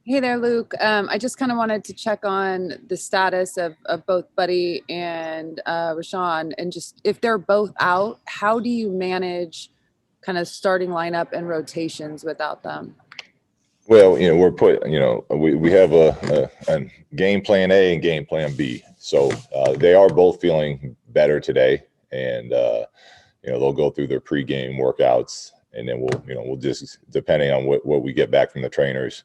Hey there, Luke. I just kind of wanted to check on the status of both Buddy and Rashawn, and just if they're both out, how do you manage kind of starting lineup and rotations without them? Well, we have a game plan A and game plan B. So they are both feeling better today, and they'll go through their pregame workouts, and then we'll just, depending on what we get back from the trainers,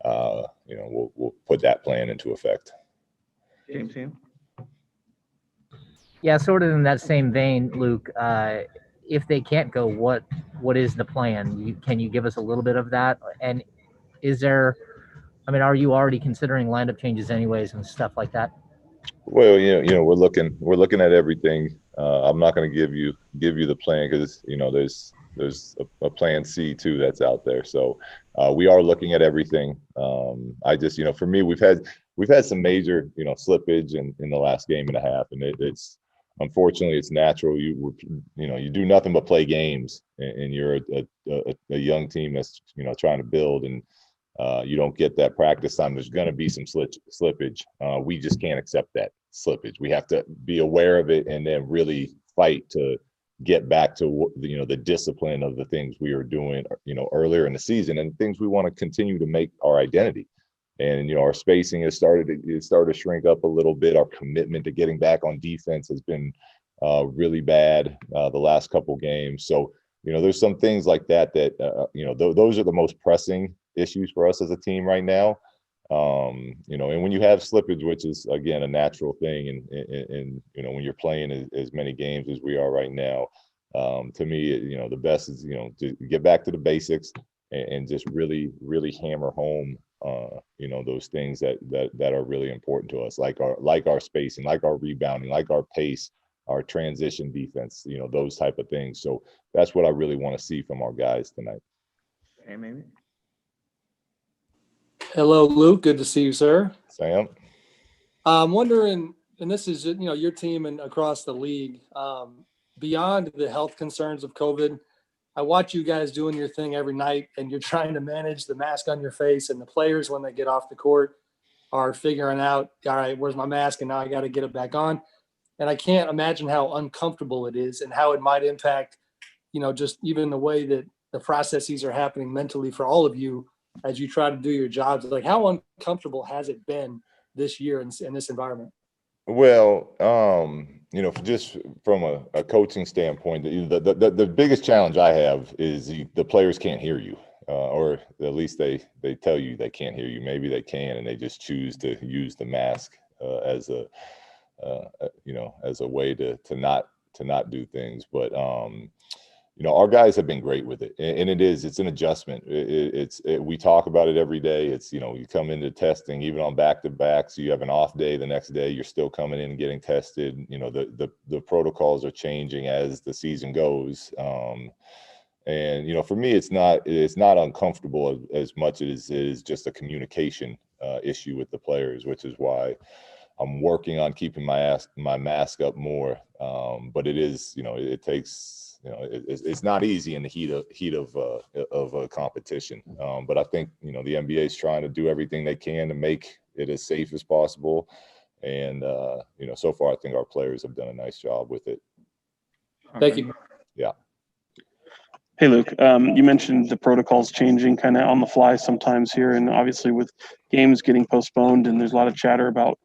we'll put that plan into effect. Game team. Yeah, sort of in that same vein, Luke. If they can't go, what is the plan? Can you give us a little bit of that? And is there? I mean, are you already considering lineup changes anyways and stuff like that? Well, we're looking at everything. I'm not going to give you the plan because there's a plan C too that's out there. So we are looking at everything. I just for me we've had some major slippage in the last game and a half, and it's unfortunately it's natural. You do nothing but play games, and you're a young team that's trying to build, and you don't get that practice time. There's going to be some slippage. We just can't accept that slippage. We have to be aware of it and then really fight to get back to the discipline of the things we were doing earlier in the season, and things we want to continue to make our identity. And our spacing has started to shrink up a little bit. Our commitment to getting back on defense has been really bad the last couple games. So there's some things like that those are the most pressing issues for us as a team right now. And when you have slippage, which is again a natural thing, and when you're playing as many games as we are right now, to me, the best is to get back to the basics and just really hammer home those things that are really important to us, like our spacing, like our rebounding, like our pace, our transition defense, those type of things. So that's what I really want to see from our guys tonight. Hey, maybe. Hello, Luke. Good to see you, sir. Sam? I'm wondering, and this is your team and across the league, beyond the health concerns of COVID, I watch you guys doing your thing every night, and you're trying to manage the mask on your face, and the players, when they get off the court, are figuring out, all right, where's my mask? And now I got to get it back on. And I can't imagine how uncomfortable it is and how it might impact, just even the way that the processes are happening mentally for all of you as you try to do your jobs. Like, how uncomfortable has it been this year in this environment? Well, just from a coaching standpoint, the biggest challenge I have is the players can't hear you, or at least they tell you they can't hear you. Maybe they can, and they just choose to use the mask as a way to not do things. But our guys have been great with it, and it's an adjustment. We talk about it every day. It's you come into testing even on back-to-backs. You have an off day, the next day you're still coming in and getting tested. The protocols are changing as the season goes. And for me, it's not uncomfortable as much as it is just a communication issue with the players, which is why I'm working on keeping my mask up more. But it is, it takes. It's not easy in the heat of a competition. But I think the NBA is trying to do everything they can to make it as safe as possible. And so far I think our players have done a nice job with it. Thank you. Yeah. Hey, Luke, you mentioned the protocols changing kind of on the fly sometimes here, and obviously with games getting postponed, and there's a lot of chatter about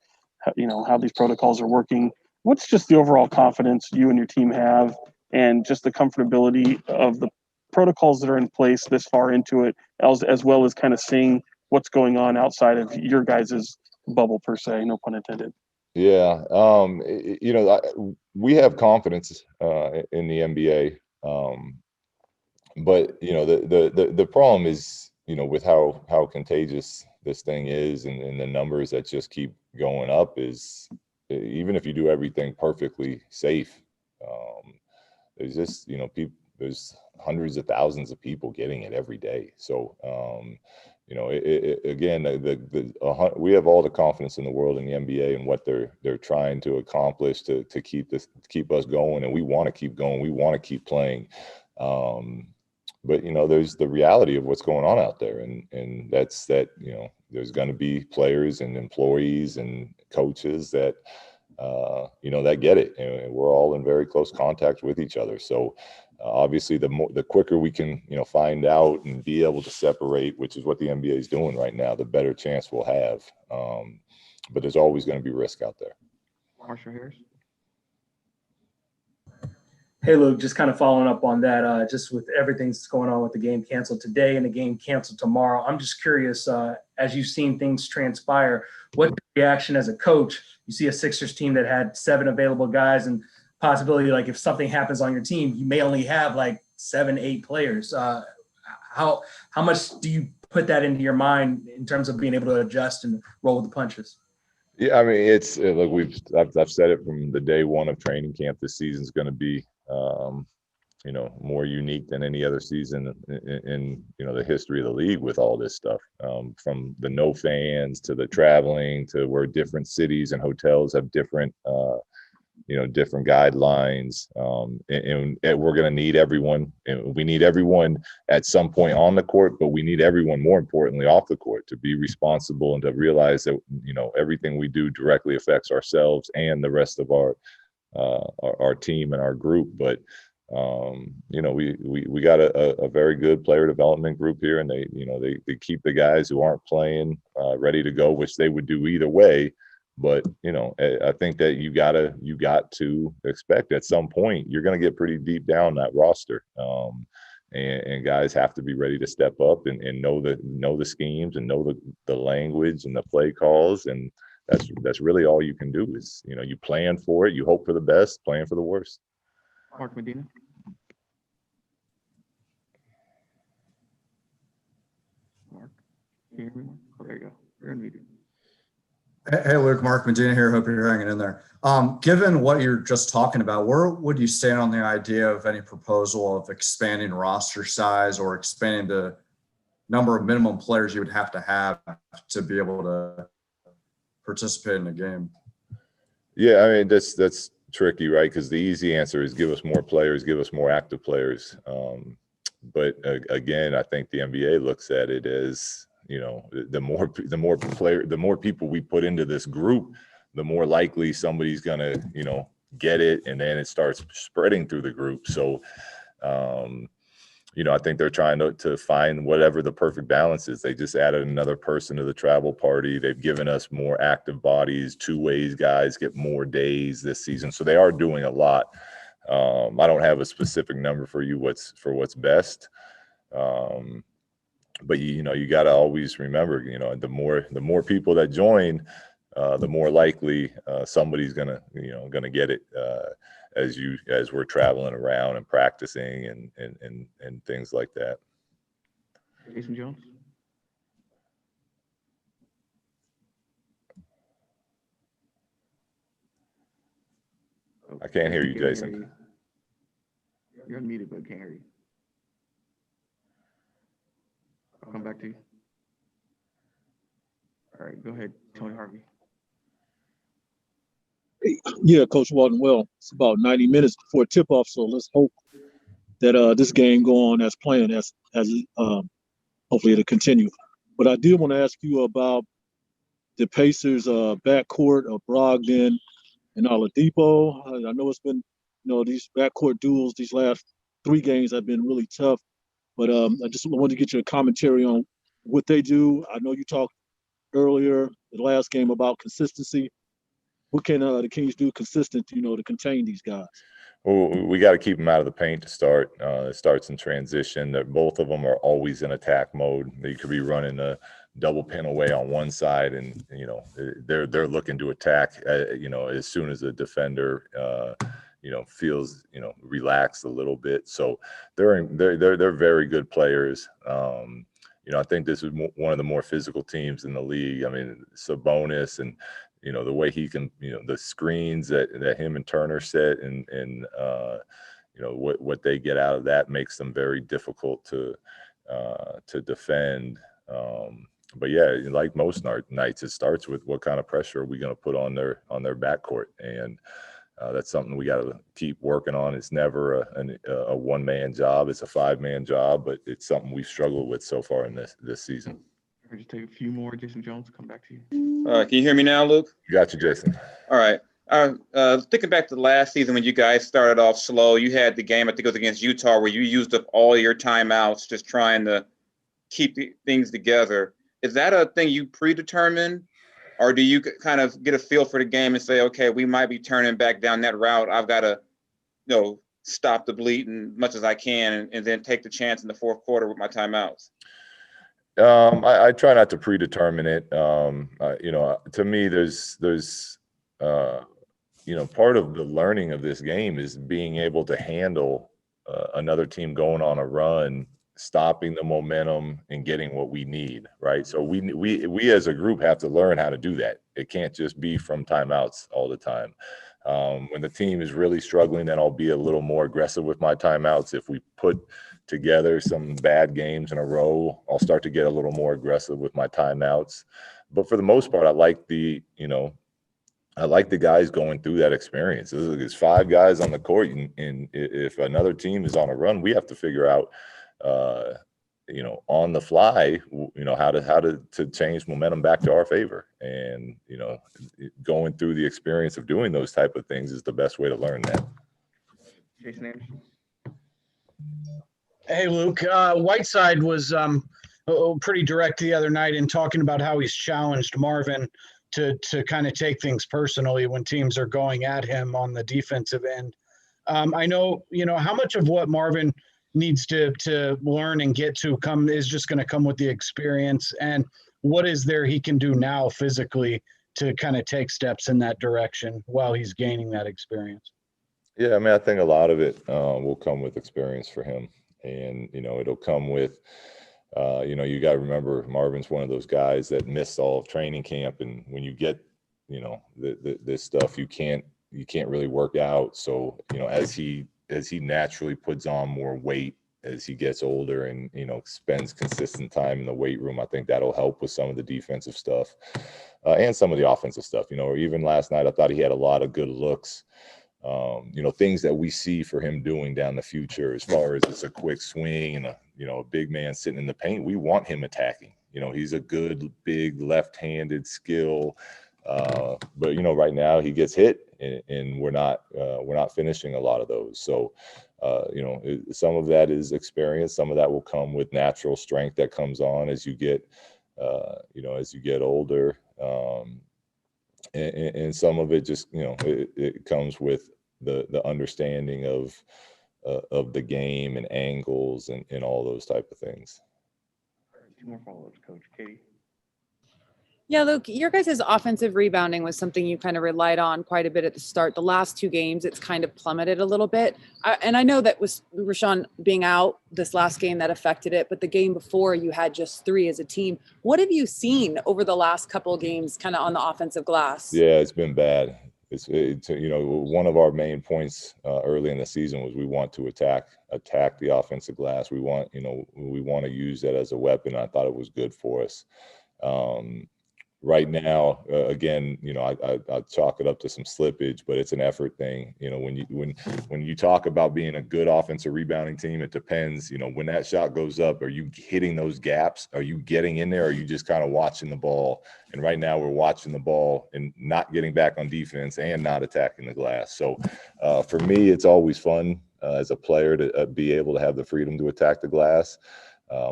how these protocols are working. What's just the overall confidence you and your team have, and just the comfortability of the protocols that are in place this far into it, as well as kind of seeing what's going on outside of your guys' bubble per se, no pun intended? Yeah. We have confidence in the NBA. But the problem is, with how contagious this thing is, and the numbers that just keep going up, is even if you do everything perfectly safe, there's just there's hundreds of thousands of people getting it every day. So again, we have all the confidence in the world in the NBA and what they're trying to accomplish to keep us going, and we want to keep going. We want to keep playing. But there's the reality of what's going on out there, and that's that there's going to be players and employees and coaches that that get it, and we're all in very close contact with each other. So obviously, the quicker we can find out and be able to separate, which is what the NBA is doing right now, the better chance we'll have. But there's always going to be risk out there. Marshall Harris. Hey, Luke, just kind of following up on that, just with everything that's going on with the game canceled today and the game canceled tomorrow. I'm just curious, as you've seen things transpire, what's the reaction as a coach? You see a Sixers team that had 7 available guys, and possibility, like if something happens on your team, you may only have like 7, 8 players. How much do you put that into your mind in terms of being able to adjust and roll with the punches? Yeah, I mean, it's like I've said it from the day one of training camp. This season's going to be more unique than any other season in the history of the league with all this stuff, from the no fans to the traveling to where different cities and hotels have different different guidelines, and we're going to need everyone, and we need everyone at some point on the court, but we need everyone more importantly off the court to be responsible and to realize that everything we do directly affects ourselves and the rest of our team and our group. But we got a very good player development group here, and they keep the guys who aren't playing ready to go, which they would do either way. But I think that you got to expect at some point you're going to get pretty deep down that roster, and guys have to be ready to step up and know the schemes and know the language and the play calls, and that's really all you can do is you plan for it, you hope for the best, plan for the worst. Mark Medina. Mark, can you hear me? Oh, there you go. You're unmuted. Hey, Luke, Mark Medina here. Hope you're hanging in there. Given what you're just talking about, where would you stand on the idea of any proposal of expanding roster size or expanding the number of minimum players you would have to be able to participate in a game? Yeah, I mean, that's tricky, right? Because the easy answer is give us more players, give us more active players. But again, I think the NBA looks at it as the more people we put into this group, the more likely somebody's gonna get it, and then it starts spreading through the group. So I think they're trying to find whatever the perfect balance is. They just added another person to the travel party. They've given us more active bodies, 2-ways guys get more days this season, so they are doing a lot. I don't have a specific number for you what's best. But you got to always remember, the more people that join, the more likely somebody's gonna get it as we're traveling around and practicing and things like that. Jason Jones. I can't hear you, Jason. You're unmuted, but can't hear you. I'll come back to you. All right, go ahead, Tony Harvey. Yeah, Coach Walton. Well, it's about 90 minutes before tip-off, so let's hope that this game go on as planned, as hopefully it'll continue. But I did want to ask you about the Pacers' backcourt of Brogdon and Oladipo. I know it's been, these backcourt duels these last 3 games have been really tough. But I just wanted to get your commentary on what they do. I know you talked earlier the last game about consistency. What can the Kings do consistent, to contain these guys? Well, we got to keep them out of the paint to start. It starts in transition. That both of them are always in attack mode. They could be running a double pin away on one side, and they're looking to attack. As soon as the defender feels relaxed a little bit. So they're very good players. I think this is one of the more physical teams in the league. I mean, Sabonis and the way he can, the screens that him and Turner set, and what they get out of that makes them very difficult to defend. But yeah, like most nights, it starts with what kind of pressure are we going to put on their backcourt, and that's something we got to keep working on. It's never a one-man job; it's a 5-man job, but it's something we've struggled with so far in this season. Or just take a few more. Jason Jones, come back to you. Can you hear me now, Luke? Got you, Jason. All right. Thinking back to last season when you guys started off slow, you had the game, I think it was against Utah, where you used up all your timeouts just trying to keep things together. Is that a thing you predetermine, or do you kind of get a feel for the game and say, okay, we might be turning back down that route. I've got to, stop the bleeding as much as I can and then take the chance in the fourth quarter with my timeouts? I try not to predetermine it. To me, there's part of the learning of this game is being able to handle another team going on a run, stopping the momentum and getting what we need, right? So we as a group have to learn how to do that. It can't just be from timeouts all the time. When the team is really struggling, then I'll be a little more aggressive with my timeouts. If we put together some bad games in a row, I'll start to get a little more aggressive with my timeouts. But for the most part, I like the guys going through that experience. There's 5 guys on the court, and if another team is on a run, we have to figure out, on the fly, how to change momentum back to our favor. And, going through the experience of doing those type of things is the best way to learn that. Jason Anderson. Hey, Luke. Whiteside was pretty direct the other night in talking about how he's challenged Marvin to kind of take things personally when teams are going at him on the defensive end. I know, how much of what Marvin needs to learn and get to come is just going to come with the experience, and what is there he can do now physically to kind of take steps in that direction while he's gaining that experience? Yeah, I think a lot of it will come with experience for him, and it'll come with you got to remember Marvin's one of those guys that missed all of training camp, and when you get this stuff, you can't really work out. So as he naturally puts on more weight as he gets older and spends consistent time in the weight room, I think that'll help with some of the defensive stuff and some of the offensive stuff. Or even last night, I thought he had a lot of good looks. Things that we see for him doing down the future, as far as it's a quick swing and a big man sitting in the paint. We want him attacking. He's a good, big left-handed skill. But right now he gets hit and we're not finishing a lot of those. So, some of that is experience. Some of that will come with natural strength that comes on as you get, older. And some of it just, it comes with the understanding of the game and angles and all those type of things. 2 more follow-ups, Coach. Katie. Yeah, Luke, your guys' offensive rebounding was something you kind of relied on quite a bit at the start. The last 2 games, it's kind of plummeted a little bit. And I know that was Rashawn being out this last game that affected it, but the game before you had just 3 as a team. What have you seen over the last couple of games kind of on the offensive glass? Yeah, it's been bad. It's one of our main points early in the season was we want to attack the offensive glass. We want to use that as a weapon. I thought it was good for us. Right now, again, I chalk it up to some slippage, but it's an effort thing. When you talk about being a good offensive rebounding team, it depends. When that shot goes up, are you hitting those gaps? Are you getting in there? Or are you just kind of watching the ball? And right now, we're watching the ball and not getting back on defense and not attacking the glass. So, for me, it's always fun as a player to be able to have the freedom to attack the glass.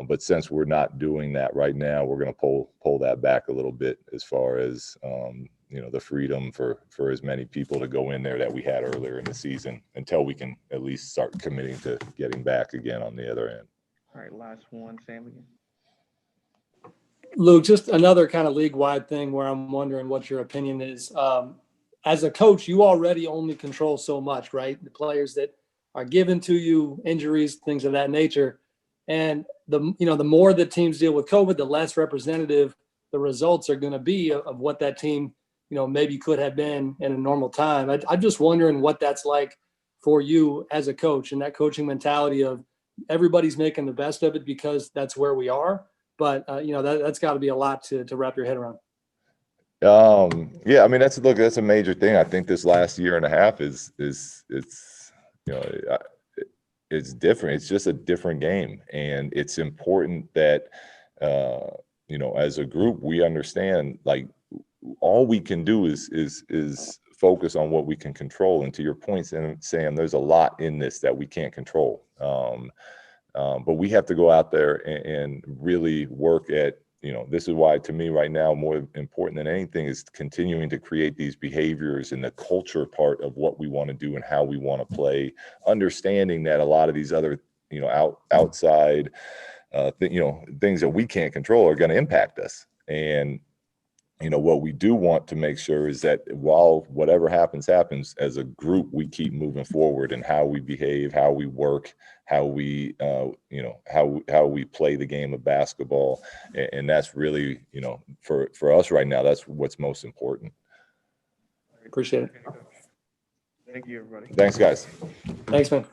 But since we're not doing that right now, we're going to pull that back a little bit as far as, the freedom for as many people to go in there that we had earlier in the season until we can at least start committing to getting back again on the other end. All right, last one, Sam again. Luke, just another kind of league-wide thing where I'm wondering what your opinion is. As a coach, you already only control so much, right? The players that are given to you, injuries, things of that nature. And the more that teams deal with COVID, the less representative the results are going to be of what that team, maybe could have been in a normal time. I'm just wondering what that's like for you as a coach and that coaching mentality of everybody's making the best of it because that's where we are. But, that's got to be a lot to wrap your head around. Yeah, that's a major thing. I think this last year and a half is it's different. It's just a different game. And it's important that, you know, as a group, we understand like all we can do is focus on what we can control. And to your point, Sam, there's a lot in this that we can't control. But we have to go out there and really work at, you know, this is why to me right now, more important than anything is continuing to create these behaviors and the culture part of what we want to do and how we want to play, understanding that a lot of these other, you know, outside, you know, things that we can't control are going to impact us. And, you know, what we do want to make sure is that while whatever happens, as a group, we keep moving forward in how we behave, how we work, how we, you know, how we play the game of basketball. And that's really, you know, for us right now, that's what's most important. Appreciate it. Thank you, everybody. Thanks, guys. Thanks, man.